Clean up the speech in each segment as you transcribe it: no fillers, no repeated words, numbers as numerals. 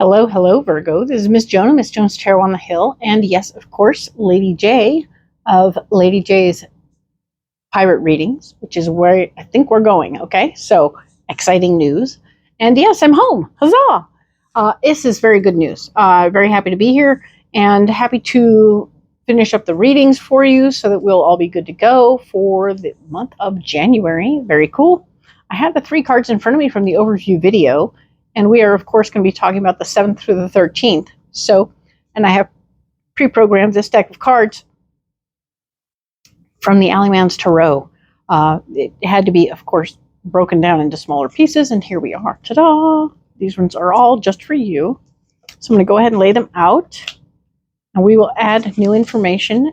Hello, hello, Virgo. This is Miss Joan, Miss Joan's Tarot on the Hill. And yes, of course, Lady J of Lady J's Pirate Readings, which is where I think we're going. Okay, so exciting news. And yes, I'm home. Huzzah! This is very good news. Very happy to be here and happy to finish up the readings for you so that we'll all be good to go for the month of January. Very cool. I have the 3 cards in front of me from the overview video. And we are, of course, going to be talking about the 7th through the 13th. So, and I have pre-programmed this deck of cards from the Alleyman's Tarot. It had to be, of course, broken down into smaller pieces, and here we are. Ta-da! These ones are all just for you. So I'm going to go ahead and lay them out, and we will add new information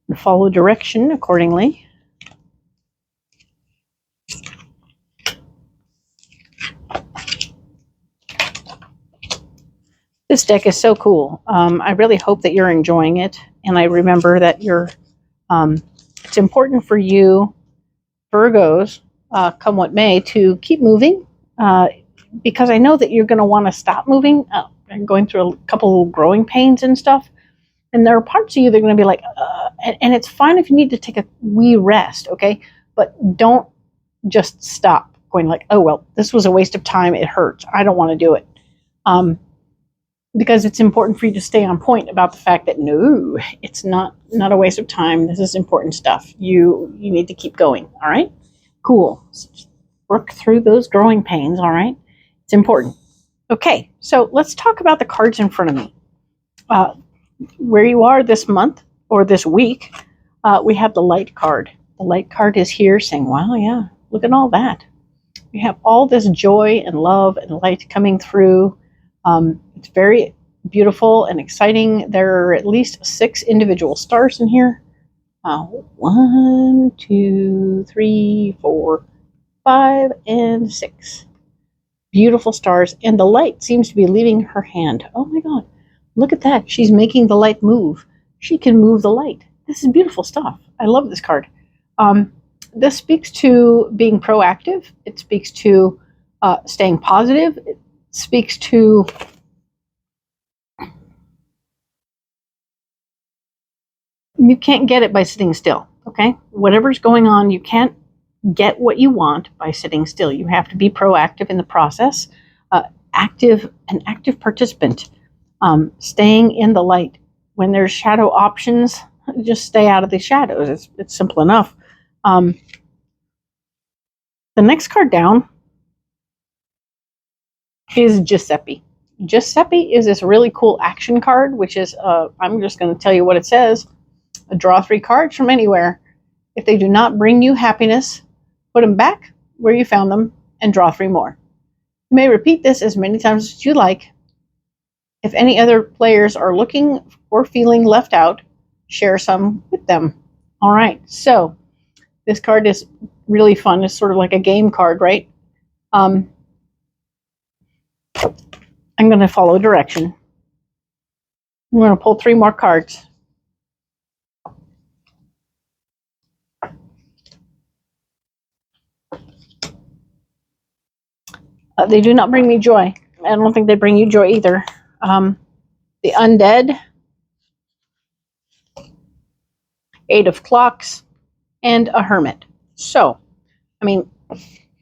and follow direction accordingly. This deck is so cool. I really hope that you're enjoying it, and I remember that you're. It's important for you, Virgos, come what may, to keep moving, because I know that you're going to want to stop moving. And going through a couple of growing pains and stuff, and there are parts of you that are going to be like, and it's fine if you need to take a wee rest, okay? But don't just stop going like, oh well, this was a waste of time. It hurts. I don't want to do it. Because it's important for you to stay on point about the fact that no, it's not a waste of time. This is important stuff. You need to keep going. All right, cool. So just work through those growing pains. All right, it's important. Okay, so let's talk about the cards in front of me. Where you are this month or this week, we have the light card. The light card is here saying, wow, yeah, look at all that. We have all this joy and love and light coming through. It's very beautiful and exciting. There are at least 6 individual stars in here. 1, 2, 3, 4, 5, and 6. Beautiful stars. And the light seems to be leaving her hand. Oh my God. Look at that. She's making the light move. She can move the light. This is beautiful stuff. I love this card. This speaks to being proactive. It speaks to staying positive. It speaks to you can't get it by sitting still, okay? Whatever's going on, you can't get what you want by sitting still. You have to be proactive in the process, an active participant, staying in the light. When there's shadow options, just stay out of the shadows. It's simple enough. The next card down is Giuseppe. Giuseppe is this really cool action card, which is, I'm just going to tell you what it says. Draw 3 cards from anywhere. If they do not bring you happiness, put them back where you found them and draw 3 more. You may repeat this as many times as you like. If any other players are looking or feeling left out, share some with them. All right, so this card is really fun. It's sort of like a game card, right? I'm going to follow direction. I'm going to pull 3 more cards. They do not bring me joy. I don't think they bring you joy either. The Undead, 8 of Clocks, and a Hermit. So, I mean,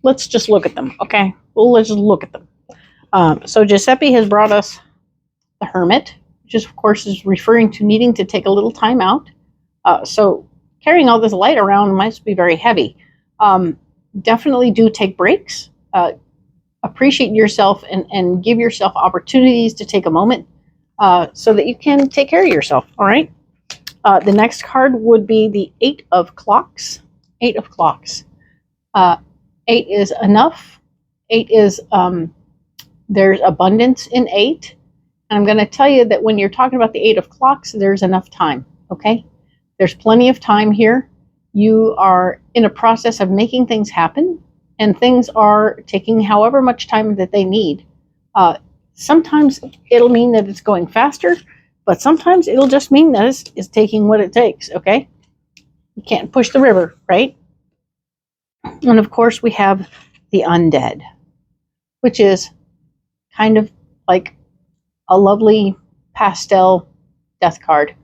let's just look at them, okay? Well, let's just look at them. So Giuseppe has brought us the Hermit, which is, of course, is referring to needing to take a little time out. So carrying all this light around might be very heavy. Definitely do take breaks. Appreciate yourself and give yourself opportunities to take a moment so that you can take care of yourself, all right? The next card would be the 8 of Clocks. 8 of Clocks. 8 is enough. 8 is, there's abundance in 8. And I'm going to tell you that when you're talking about the 8 of Clocks, there's enough time, okay? There's plenty of time here. You are in a process of making things happen, and things are taking however much time that they need. Sometimes it'll mean that it's going faster, but sometimes it'll just mean that it's taking what it takes, okay? You can't push the river, right? And of course, we have the Undead, which is kind of like a lovely pastel death card.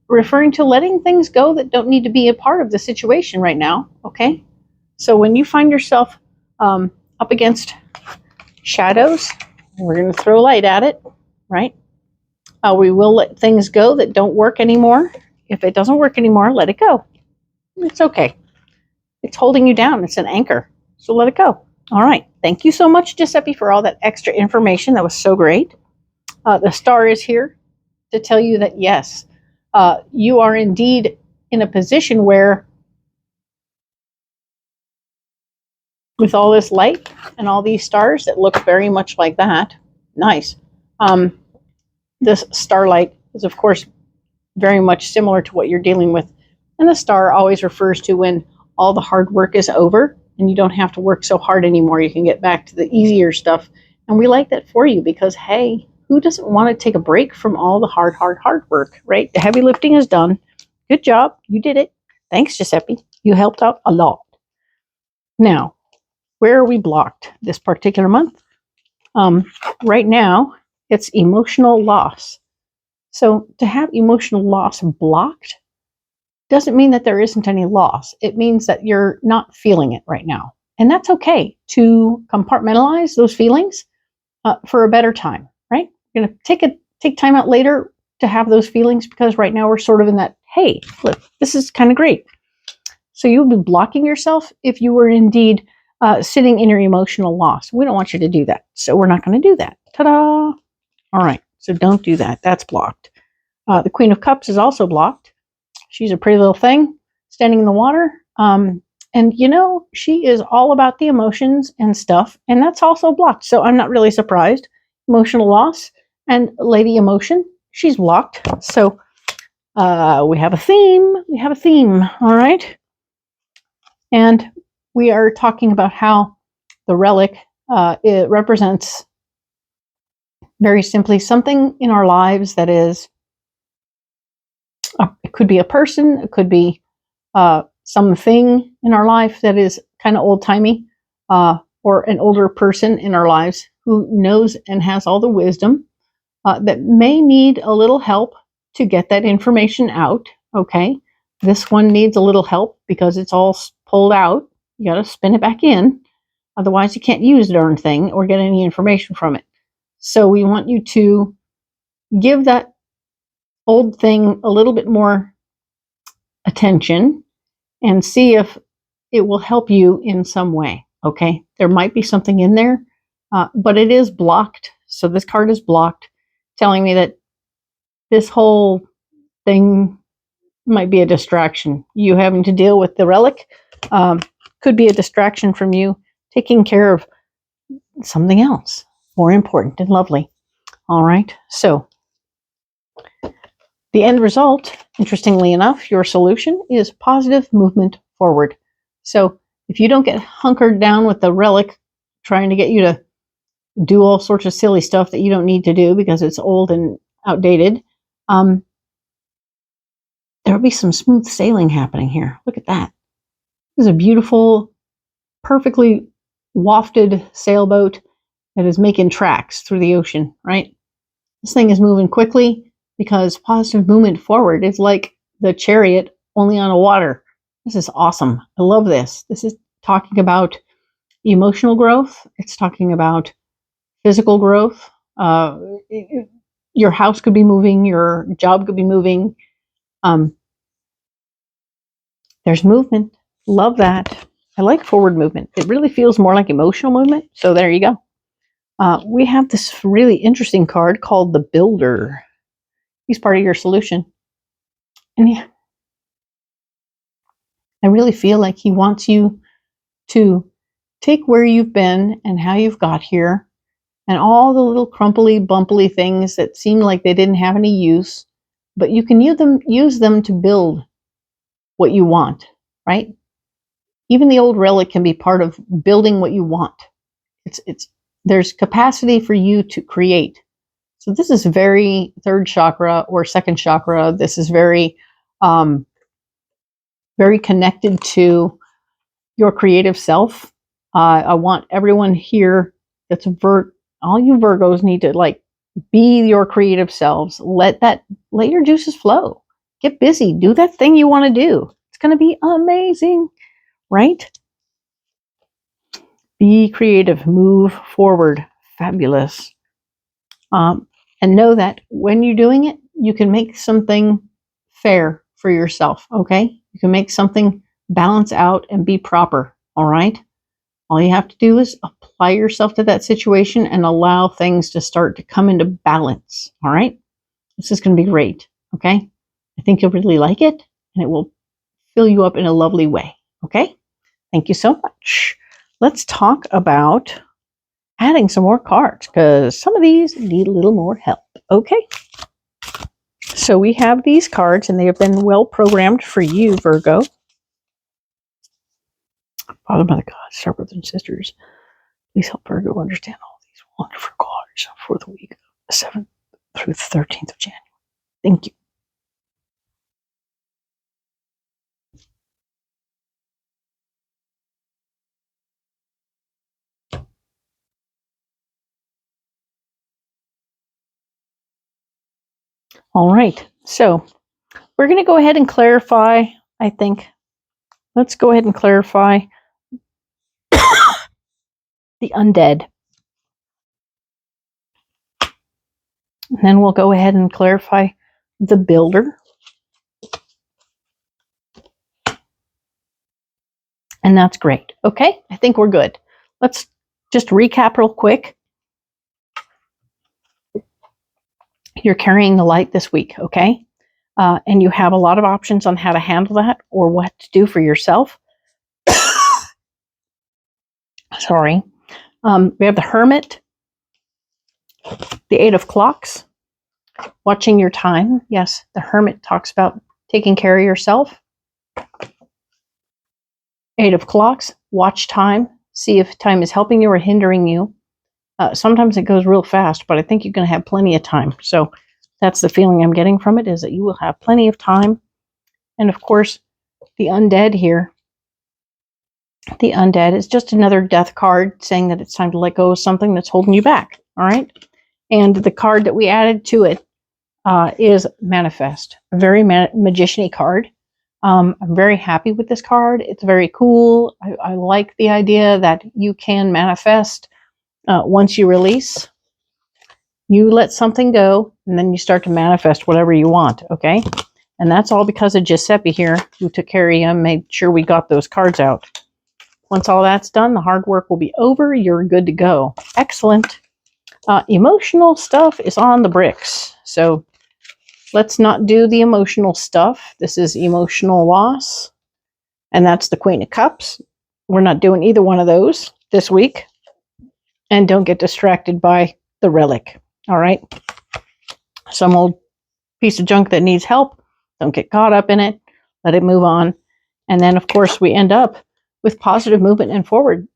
Referring to letting things go that don't need to be a part of the situation right now, okay? So when you find yourself up against shadows, we're going to throw light at it, right? We will let things go that don't work anymore. If it doesn't work anymore, let it go. It's okay. It's holding you down. It's an anchor. So let it go. All right. Thank you so much, Giuseppe, for all that extra information. That was so great. The star is here to tell you that, yes, you are indeed in a position where, with all this light and all these stars that look very much like that, nice. This starlight is, of course, very much similar to what you're dealing with. And the star always refers to when all the hard work is over and you don't have to work so hard anymore. You can get back to the easier stuff. And we like that for you because, hey, who doesn't want to take a break from all the hard work, right? The heavy lifting is done. Good job. You did it. Thanks, Giuseppe. You helped out a lot. Now, where are we blocked this particular month? Right now, it's emotional loss. So to have emotional loss blocked doesn't mean that there isn't any loss. It means that you're not feeling it right now. And that's okay to compartmentalize those feelings for a better time, right? You're going to take time out later to have those feelings because right now we're sort of in that, hey, look, this is kind of great. So you'll be blocking yourself if you were indeed sitting in your emotional loss. We don't want you to do that. So we're not going to do that. Ta-da! All right. So don't do that. That's blocked. The Queen of Cups is also blocked. She's a pretty little thing standing in the water. And, you know, she is all about the emotions and stuff. And that's also blocked. So I'm not really surprised. Emotional loss and Lady Emotion, she's blocked. So we have a theme. We have a theme. All right. And we are talking about how the relic it represents very simply something in our lives that is, it could be a person, it could be something in our life that is kind of old-timey, or an older person in our lives who knows and has all the wisdom that may need a little help to get that information out, okay? This one needs a little help because it's all pulled out. You got to spin it back in. Otherwise, you can't use the darn thing or get any information from it. So we want you to give that old thing a little bit more attention and see if it will help you in some way, okay? There might be something in there, but it is blocked. So this card is blocked, telling me that this whole thing might be a distraction. You having to deal with the relic could be a distraction from you taking care of something else more important and lovely. All right, so the end result, interestingly enough, your solution is positive movement forward. So if you don't get hunkered down with the relic trying to get you to do all sorts of silly stuff that you don't need to do because it's old and outdated, there'll be some smooth sailing happening here. Look at that. This is a beautiful, perfectly wafted sailboat that is making tracks through the ocean, right? This thing is moving quickly because positive movement forward is like the chariot only on the water. This is awesome. I love this. This is talking about emotional growth. It's talking about physical growth. Your house could be moving. Your job could be moving. There's movement. Love that. I like forward movement. It really feels more like emotional movement. So there you go. We have this really interesting card called the Builder. He's part of your solution. And yeah, I really feel like he wants you to take where you've been and how you've got here and all the little crumply, bumply things that seem like they didn't have any use, but you can use them to build what you want, right? Even the old relic can be part of building what you want. There's capacity for you to create. So this is very third chakra or second chakra. This is very, very connected to your creative self. I want everyone here that's all you Virgos need to like be your creative selves. Let your juices flow. Get busy. Do that thing you want to do. It's going to be amazing, right? Be creative. Move forward. Fabulous. And know that when you're doing it, you can make something fair for yourself, okay? You can make something balance out and be proper, all right? All you have to do is apply yourself to that situation and allow things to start to come into balance, all right? This is going to be great, okay? I think you'll really like it, and it will fill you up in a lovely way, okay? Thank you so much. Let's talk about adding some more cards, because some of these need a little more help, okay? So we have these cards, and they have been well programmed for you, Virgo. Father, Mother, God, star brothers and sisters, please help Virgo understand all these wonderful cards for the week of the 7th through the 13th of January. Thank you. All right, so we're going to go ahead and clarify, I think. Let's go ahead and clarify the undead. And then we'll go ahead and clarify the builder. And that's great. Okay, I think we're good. Let's just recap real quick. You're carrying the light this week, okay? And you have a lot of options on how to handle that or what to do for yourself. Sorry. We have the Hermit, the Eight of Clocks, watching your time. Yes, the Hermit talks about taking care of yourself. Eight of Clocks, watch time. See if time is helping you or hindering you. Sometimes it goes real fast, but I think you're going to have plenty of time. So that's the feeling I'm getting from it, is that you will have plenty of time. And of course, the undead here. The undead is just another death card saying that it's time to let go of something that's holding you back. All right. And the card that we added to it is Manifest, a very magician-y card. I'm very happy with this card. It's very cool. I like the idea that you can manifest once you release. You let something go, and then you start to manifest whatever you want, okay? And that's all because of Giuseppe here, who took care of you and made sure we got those cards out. Once all that's done, the hard work will be over. You're good to go. Excellent. Emotional stuff is on the bricks. So let's not do the emotional stuff. This is emotional loss. And that's the Queen of Cups. We're not doing either one of those this week. And don't get distracted by the relic. All right? Some old piece of junk that needs help. Don't get caught up in it. Let it move on. And then, of course, we end up with positive movement and forward.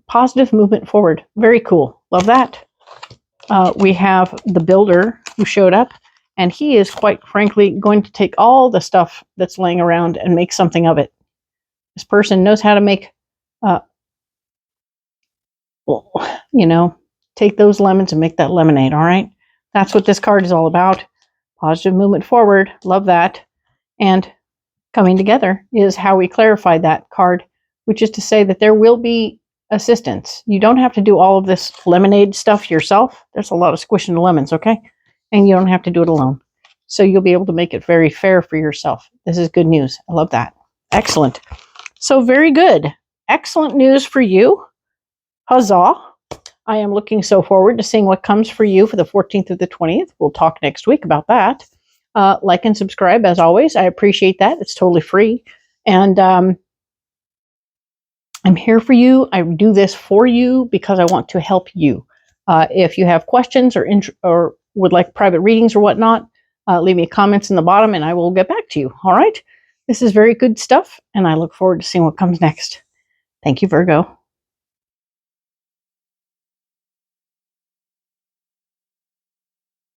Positive movement forward. Very cool. Love that. We have the builder who showed up, and he is quite frankly going to take all the stuff that's laying around and make something of it. This person knows how to make, take those lemons and make that lemonade, all right? That's what this card is all about. Positive movement forward. Love that. And coming together is how we clarify that card, which is to say that there will be assistance. You don't have to do all of this lemonade stuff yourself. There's a lot of squishing the lemons, okay? And you don't have to do it alone. So you'll be able to make it very fair for yourself. This is good news. I love that. Excellent. So very good. Excellent news for you. Huzzah. I am looking so forward to seeing what comes for you for the 14th or the 20th. We'll talk next week about that. Like and subscribe, as always. I appreciate that. It's totally free. And I'm here for you. I do this for you because I want to help you. If you have questions or would like private readings or whatnot, leave me comments in the bottom and I will get back to you. All right? This is very good stuff, and I look forward to seeing what comes next. Thank you, Virgo.